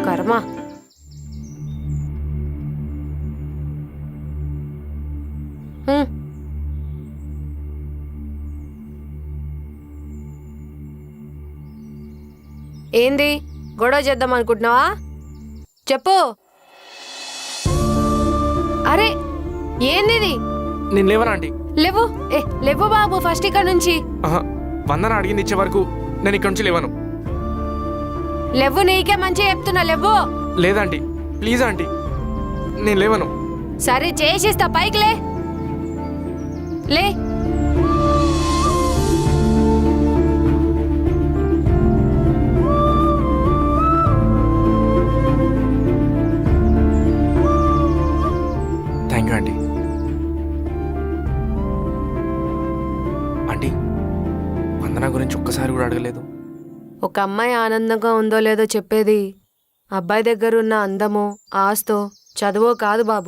కర్మ. హ్మ్. ఏంది గొడవ చేద్దాం అనుకుంటున్నావా? చెప్పు. అరే ఏంది? నేను లేవనా ఆంటీ? లేవు. లేవు బాబు, ఫస్ట్ ఇక్కడ నుంచి వందన అడిగింది ఇచ్చే వరకు నేను ఇక్కడ నుంచి లేవను. లేవు, నీకే మంచిగా చెప్తున్నా. లేవు. లేదంటీ, ప్లీజ్ ఆంటీ, నేను లేవను. సరే చేసిస్తా, పైకి లే. లే. Thank you aunty. ఆంటీ, వందన గురించి ఒక్కసారి కూడా అడగలేదు. ఒక అమ్మాయి ఆనందంగా ఉందో లేదో చెప్పేది అబ్బాయి దగ్గరున్న అందమో ఆస్తో చదువో కాదు బాబు.